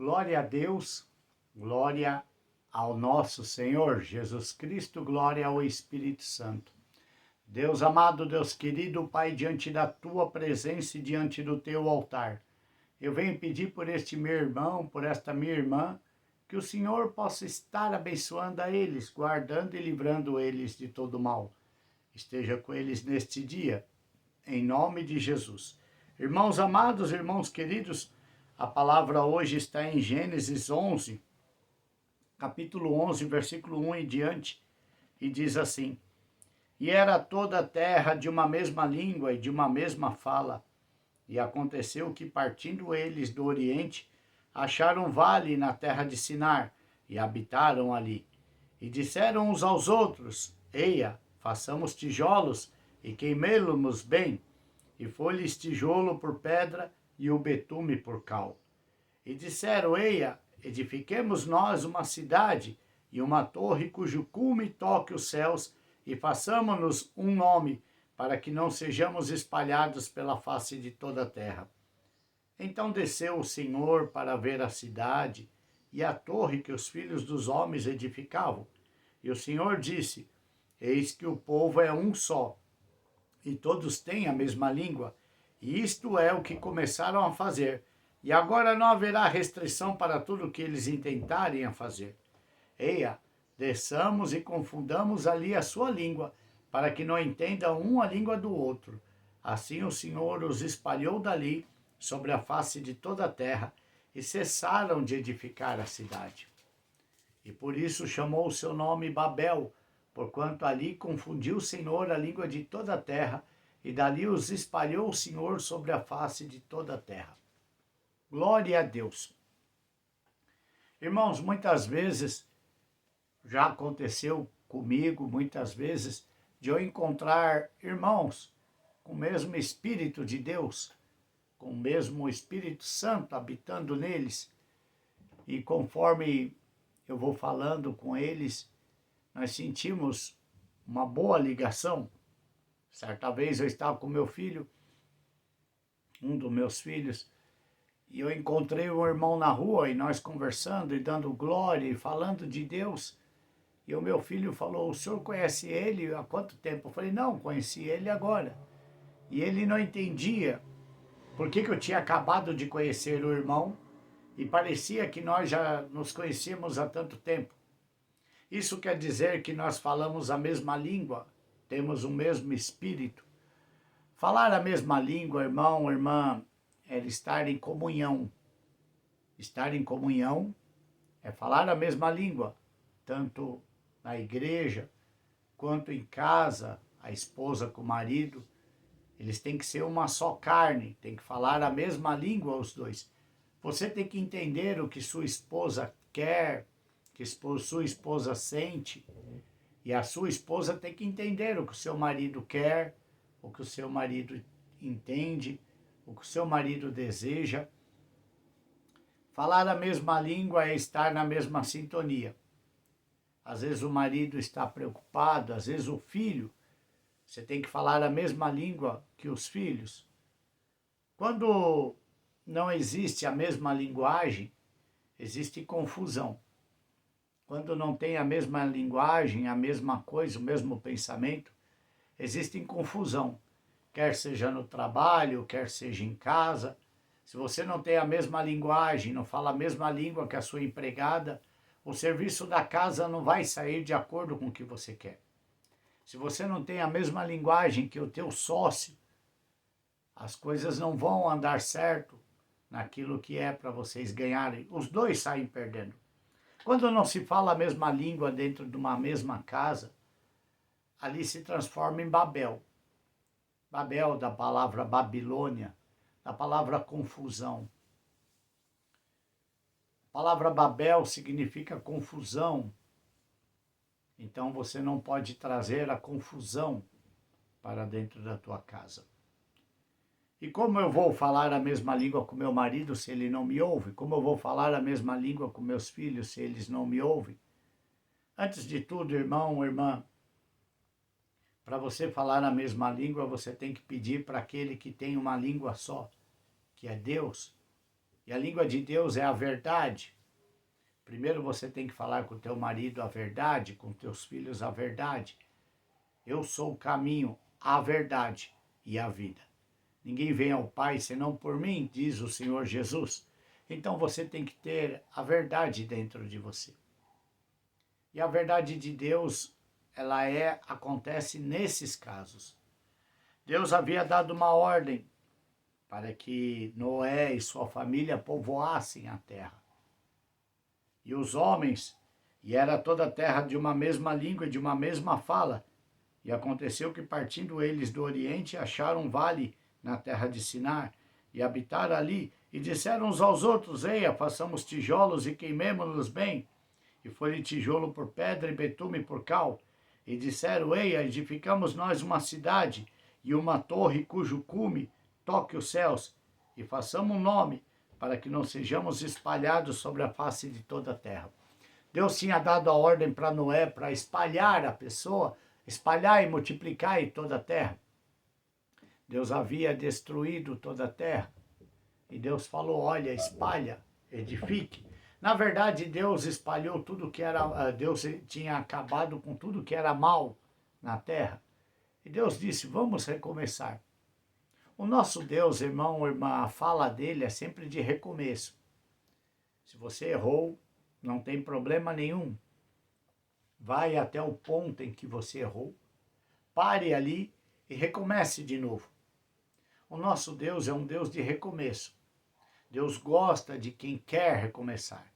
Glória a Deus, glória ao nosso Senhor Jesus Cristo, glória ao Espírito Santo. Deus amado, Deus querido, Pai, diante da Tua presença e diante do Teu altar, eu venho pedir por este meu irmão, por esta minha irmã, que o Senhor possa estar abençoando a eles, guardando e livrando eles de todo mal. Esteja com eles neste dia, em nome de Jesus. Irmãos amados, irmãos queridos, a palavra hoje está em Gênesis 11, capítulo 11, versículo 1 em diante, e diz assim: E era toda a terra de uma mesma língua e de uma mesma fala. E aconteceu que, partindo eles do Oriente, acharam um vale na terra de Sinar, e habitaram ali. E disseram uns aos outros: Eia, façamos tijolos, e queimemo-los bem. E foi-lhes tijolo por pedra, e o betume por cal. E disseram: Eia, edifiquemos nós uma cidade, e uma torre cujo cume toque os céus, e façamo-nos um nome, para que não sejamos espalhados pela face de toda a terra. Então desceu o Senhor para ver a cidade e a torre que os filhos dos homens edificavam. E o Senhor disse: Eis que o povo é um só, e todos têm a mesma língua, e isto é o que começaram a fazer. E agora não haverá restrição para tudo o que eles intentarem a fazer. Eia, desçamos e confundamos ali a sua língua, para que não entendam um a língua do outro. Assim o Senhor os espalhou dali, sobre a face de toda a terra, e cessaram de edificar a cidade. E por isso chamou o seu nome Babel, porquanto ali confundiu o Senhor a língua de toda a terra, e dali os espalhou o Senhor sobre a face de toda a terra. Glória a Deus. Irmãos, muitas vezes, já aconteceu comigo, muitas vezes, de eu encontrar irmãos com o mesmo Espírito de Deus, com o mesmo Espírito Santo habitando neles, e conforme eu vou falando com eles, nós sentimos uma boa ligação. Certa vez eu estava com meu filho, um dos meus filhos, e eu encontrei um irmão na rua, e nós conversando e dando glória e falando de Deus. E o meu filho falou: o senhor conhece ele há quanto tempo? Eu falei: não, conheci ele agora. E ele não entendia por que eu tinha acabado de conhecer o irmão, e parecia que nós já nos conhecíamos há tanto tempo. Isso quer dizer que nós falamos a mesma língua, temos o mesmo espírito. Falar a mesma língua, irmão, irmã, é estar em comunhão. Estar em comunhão é falar a mesma língua, tanto na igreja quanto em casa, a esposa com o marido. Eles têm que ser uma só carne, tem que falar a mesma língua os dois. Você tem que entender o que sua esposa quer, que sua esposa sente, e a sua esposa tem que entender o que o seu marido quer, o que o seu marido entende, o que o seu marido deseja. Falar a mesma língua é estar na mesma sintonia. Às vezes o marido está preocupado, às vezes o filho, você tem que falar a mesma língua que os filhos. Quando não existe a mesma linguagem, existe confusão. Quando não tem a mesma linguagem, a mesma coisa, o mesmo pensamento, existe confusão. Quer seja no trabalho, quer seja em casa. Se você não tem a mesma linguagem, não fala a mesma língua que a sua empregada, o serviço da casa não vai sair de acordo com o que você quer. Se você não tem a mesma linguagem que o teu sócio, as coisas não vão andar certo naquilo que é para vocês ganharem. Os dois saem perdendo. Quando não se fala a mesma língua dentro de uma mesma casa, ali se transforma em Babel. Babel, da palavra Babilônia, da palavra confusão. A palavra Babel significa confusão. Então você não pode trazer a confusão para dentro da tua casa. E como eu vou falar a mesma língua com meu marido se ele não me ouve? Como eu vou falar a mesma língua com meus filhos se eles não me ouvem? Antes de tudo, irmão, irmã, para você falar a mesma língua, você tem que pedir para aquele que tem uma língua só, que é Deus, E a língua de Deus é a verdade. Primeiro você tem que falar com o teu marido a verdade, com teus filhos a verdade. Eu sou o caminho, a verdade e a vida. Ninguém vem ao Pai senão por mim, diz o Senhor Jesus. Então você tem que ter a verdade dentro de você. E a verdade de Deus, acontece nesses casos. Deus havia dado uma ordem para que Noé e sua família povoassem a terra. E os homens, e era toda a terra de uma mesma língua e de uma mesma fala. E aconteceu que, partindo eles do Oriente, acharam um vale na terra de Sinar, e habitaram ali, e disseram uns aos outros: Eia, façamos tijolos e queimemo-los bem. E foi tijolo por pedra e betume por cal. E disseram: Eia, edificamos nós uma cidade, e uma torre cujo cume toque os céus, e façamos um nome, para que não sejamos espalhados sobre a face de toda a terra. Deus tinha dado a ordem para Noé para espalhar a pessoa, espalhar e multiplicar em toda a terra. Deus havia destruído toda a terra. E Deus falou: olha, espalha, edifique. Na verdade, Deus espalhou tudo que era... Deus tinha acabado com tudo que era mal na terra. E Deus disse: vamos recomeçar. O nosso Deus, irmão, irmã, a fala dele é sempre de recomeço. Se você errou, não tem problema nenhum. Vai até o ponto em que você errou, pare ali e recomece de novo. O nosso Deus é um Deus de recomeço. Deus gosta de quem quer recomeçar.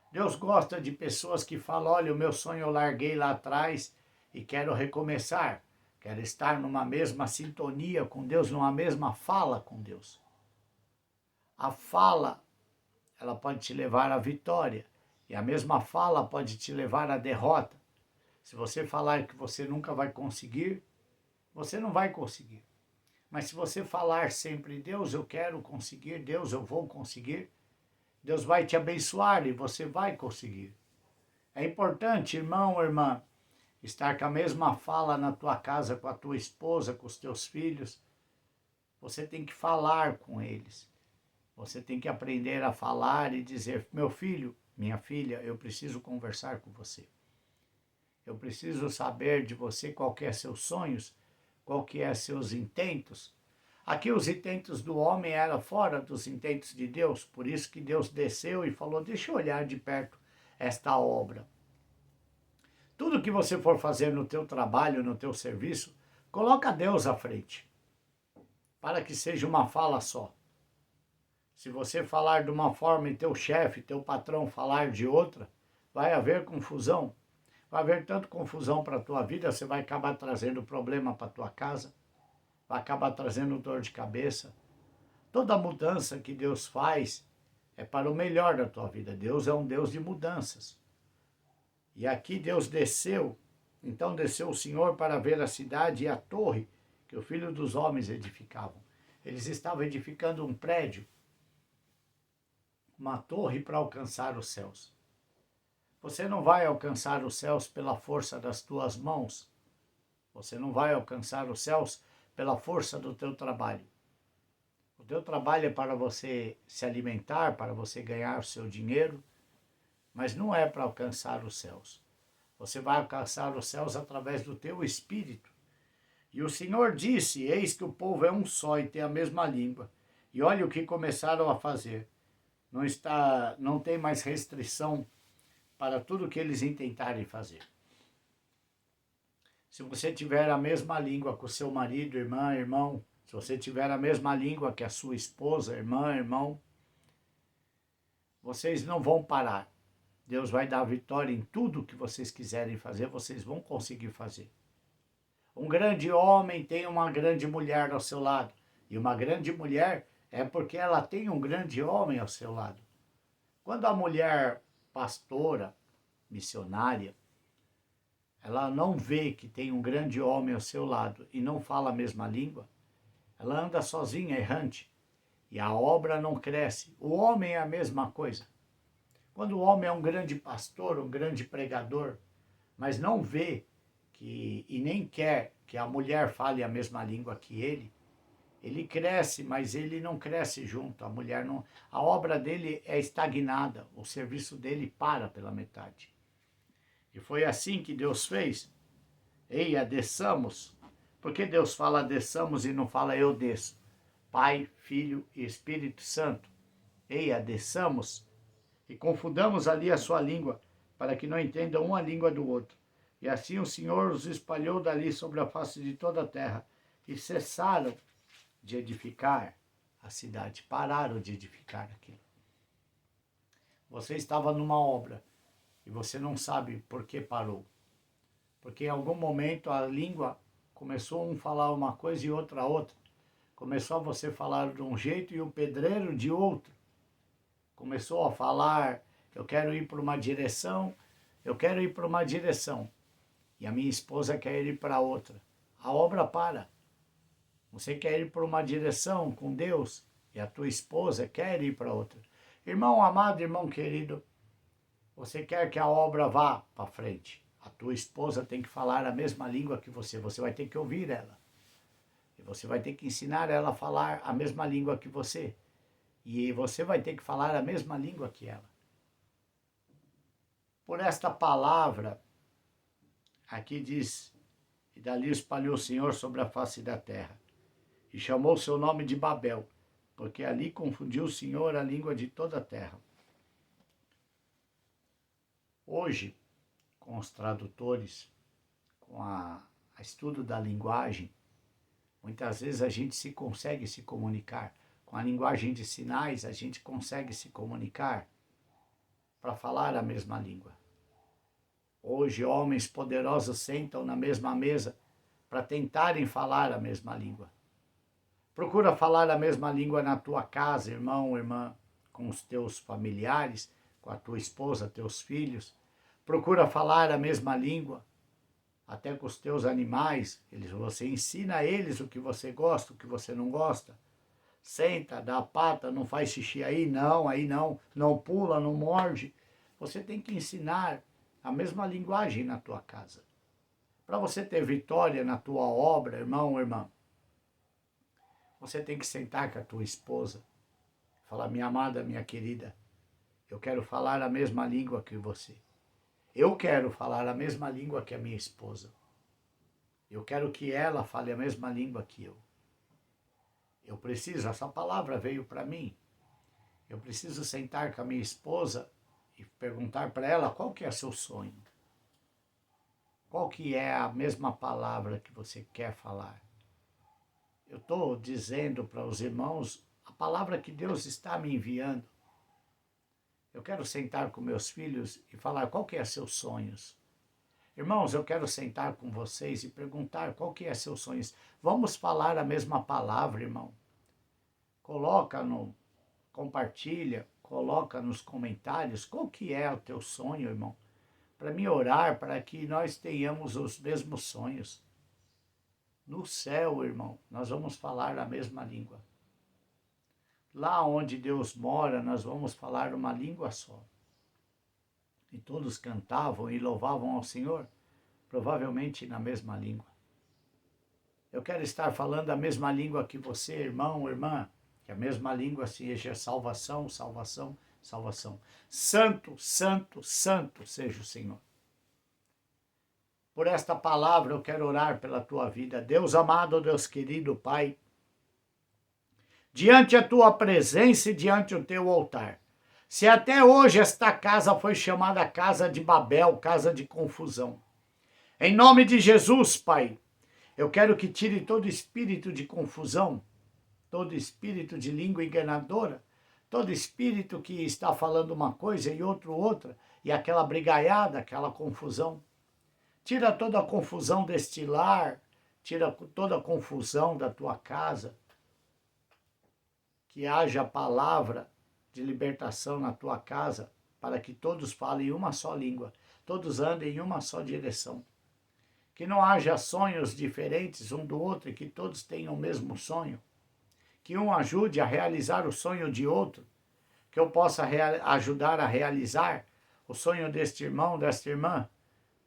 Deus gosta de pessoas que falam: olha, o meu sonho eu larguei lá atrás e quero recomeçar. Quero estar numa mesma sintonia com Deus, numa mesma fala com Deus. A fala, ela pode te levar à vitória. E a mesma fala pode te levar à derrota. Se você falar que você nunca vai conseguir, você não vai conseguir. Mas se você falar sempre: Deus, eu quero conseguir, Deus, eu vou conseguir, Deus vai te abençoar e você vai conseguir. É importante, irmão, irmã, estar com a mesma fala na tua casa, com a tua esposa, com os teus filhos. Você tem que falar com eles. Você tem que aprender a falar e dizer: meu filho, minha filha, eu preciso conversar com você. Eu preciso saber de você qual que é seus sonhos, qual que é seus intentos. Aqui os intentos do homem eram fora dos intentos de Deus, por isso que Deus desceu e falou: deixa eu olhar de perto esta obra. Tudo que você for fazer no teu trabalho, no teu serviço, coloca Deus à frente, para que seja uma fala só. Se você falar de uma forma e teu chefe, teu patrão falar de outra, vai haver confusão. Vai haver tanto confusão para a tua vida, você vai acabar trazendo problema para a tua casa, vai acabar trazendo dor de cabeça. Toda mudança que Deus faz é para o melhor da tua vida. Deus é um Deus de mudanças. E aqui Deus desceu, então desceu o Senhor para ver a cidade e a torre que o Filho dos Homens edificavam. Eles estavam edificando um prédio, uma torre para alcançar os céus. Você não vai alcançar os céus pela força das tuas mãos. Você não vai alcançar os céus pela força do teu trabalho. O teu trabalho é para você se alimentar, para você ganhar o seu dinheiro, mas não é para alcançar os céus. Você vai alcançar os céus através do teu espírito. E o Senhor disse: eis que o povo é um só e tem a mesma língua. E olha o que começaram a fazer. Não tem mais restrição para tudo que eles intentarem fazer. Se você tiver a mesma língua com o seu marido, irmã, irmão, se você tiver a mesma língua que a sua esposa, irmã, irmão, vocês não vão parar. Deus vai dar vitória em tudo que vocês quiserem fazer, vocês vão conseguir fazer. Um grande homem tem uma grande mulher ao seu lado. E uma grande mulher é porque ela tem um grande homem ao seu lado. Quando a mulher pastora, missionária, ela não vê que tem um grande homem ao seu lado e não fala a mesma língua, ela anda sozinha, errante, e a obra não cresce. O homem é a mesma coisa. Quando o homem é um grande pastor, um grande pregador, mas não vê e nem quer que a mulher fale a mesma língua que ele, Ele cresce, mas ele não cresce junto. A mulher não. A obra dele é estagnada. O serviço dele para pela metade. E foi assim que Deus fez. Eia, desçamos. Por que Deus fala desçamos e não fala eu desço? Pai, Filho e Espírito Santo. Eia, desçamos e confundamos ali a sua língua, para que não entendam uma língua do outro. E assim o Senhor os espalhou dali sobre a face de toda a terra, e cessaram de edificar a cidade, pararam de edificar aquilo. Você estava numa obra, e você não sabe por que parou. Porque em algum momento a língua começou um falar uma coisa e outra outra. Começou a você falar de um jeito e o pedreiro de outro. Começou a falar, eu quero ir para uma direção, eu quero ir para uma direção. E a minha esposa quer ir para outra. A obra para. Você quer ir para uma direção com Deus e a tua esposa quer ir para outra. Irmão amado, irmão querido, você quer que a obra vá para frente. A tua esposa tem que falar a mesma língua que você. Você vai ter que ouvir ela. E você vai ter que ensinar ela a falar a mesma língua que você. E você vai ter que falar a mesma língua que ela. Por esta palavra, aqui diz, e dali espalhou o Senhor sobre a face da terra, e chamou seu nome de Babel, porque ali confundiu o Senhor a língua de toda a terra. Hoje, com os tradutores, com a estudo da linguagem, muitas vezes a gente consegue se comunicar. Com a linguagem de sinais, a gente consegue se comunicar para falar a mesma língua. Hoje, homens poderosos sentam na mesma mesa para tentarem falar a mesma língua. Procura falar a mesma língua na tua casa, irmão, irmã, com os teus familiares, com a tua esposa, teus filhos. Procura falar a mesma língua, até com os teus animais. Você ensina a eles o que você gosta, o que você não gosta. Senta, dá a pata, não faz xixi aí não, não pula, não morde. Você tem que ensinar a mesma linguagem na tua casa. Para você ter vitória na tua obra, irmão, irmã, você tem que sentar com a tua esposa, falar, minha amada, minha querida, eu quero falar a mesma língua que você. Eu quero falar a mesma língua que a minha esposa. Eu quero que ela fale a mesma língua que eu. Eu preciso, essa palavra veio para mim. Eu preciso sentar com a minha esposa e perguntar para ela qual que é seu sonho. Qual que é a mesma palavra que você quer falar? Eu estou dizendo para os irmãos a palavra que Deus está me enviando. Eu quero sentar com meus filhos e falar qual que é seus sonhos. Irmãos, eu quero sentar com vocês e perguntar qual que é seus sonhos. Vamos falar a mesma palavra, irmão. Compartilha, coloca nos comentários qual que é o teu sonho, irmão. Para mim orar, para que nós tenhamos os mesmos sonhos. No céu, irmão, nós vamos falar a mesma língua. Lá onde Deus mora, nós vamos falar uma língua só. E todos cantavam e louvavam ao Senhor, provavelmente na mesma língua. Eu quero estar falando a mesma língua que você, irmão, irmã, que a mesma língua seja salvação, salvação, salvação. Santo, santo, santo seja o Senhor. Por esta palavra eu quero orar pela tua vida. Deus amado, Deus querido, Pai, diante a tua presença e diante o teu altar. Se até hoje esta casa foi chamada casa de Babel, casa de confusão. Em nome de Jesus, Pai, eu quero que tire todo espírito de confusão, todo espírito de língua enganadora, todo espírito que está falando uma coisa e outro outra, e aquela brigaiada, aquela confusão. Tira toda a confusão deste lar, tira toda a confusão da tua casa. Que haja palavra de libertação na tua casa, para que todos falem uma só língua, todos andem em uma só direção. Que não haja sonhos diferentes um do outro e que todos tenham o mesmo sonho. Que um ajude a realizar o sonho de outro, que eu possa ajudar a realizar o sonho deste irmão, desta irmã,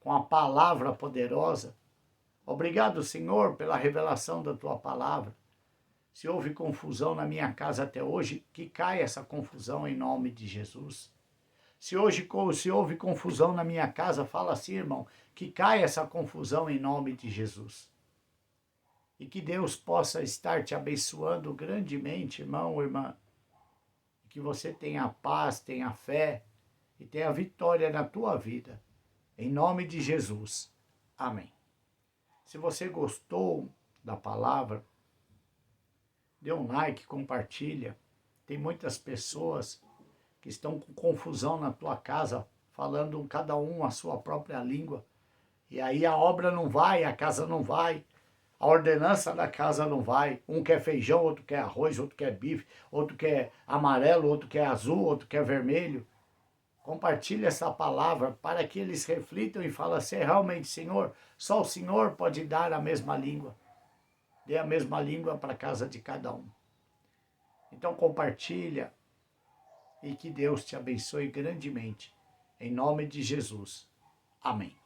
com a palavra poderosa. Obrigado, Senhor, pela revelação da tua palavra. Se houve confusão na minha casa até hoje, que caia essa confusão em nome de Jesus. Se houve confusão na minha casa, fala assim, irmão, que caia essa confusão em nome de Jesus. E que Deus possa estar te abençoando grandemente, irmão, irmã. Que você tenha paz, tenha fé e tenha vitória na tua vida. Em nome de Jesus. Amém. Se você gostou da palavra, dê um like, compartilha. Tem muitas pessoas que estão com confusão na tua casa, falando cada um a sua própria língua. E aí a obra não vai, a casa não vai, a ordenança da casa não vai. Um quer feijão, outro quer arroz, outro quer bife, outro quer amarelo, outro quer azul, outro quer vermelho. Compartilhe essa palavra para que eles reflitam e falem assim, realmente, Senhor, só o Senhor pode dar a mesma língua. Dê a mesma língua para a casa de cada um. Então compartilha e que Deus te abençoe grandemente. Em nome de Jesus. Amém.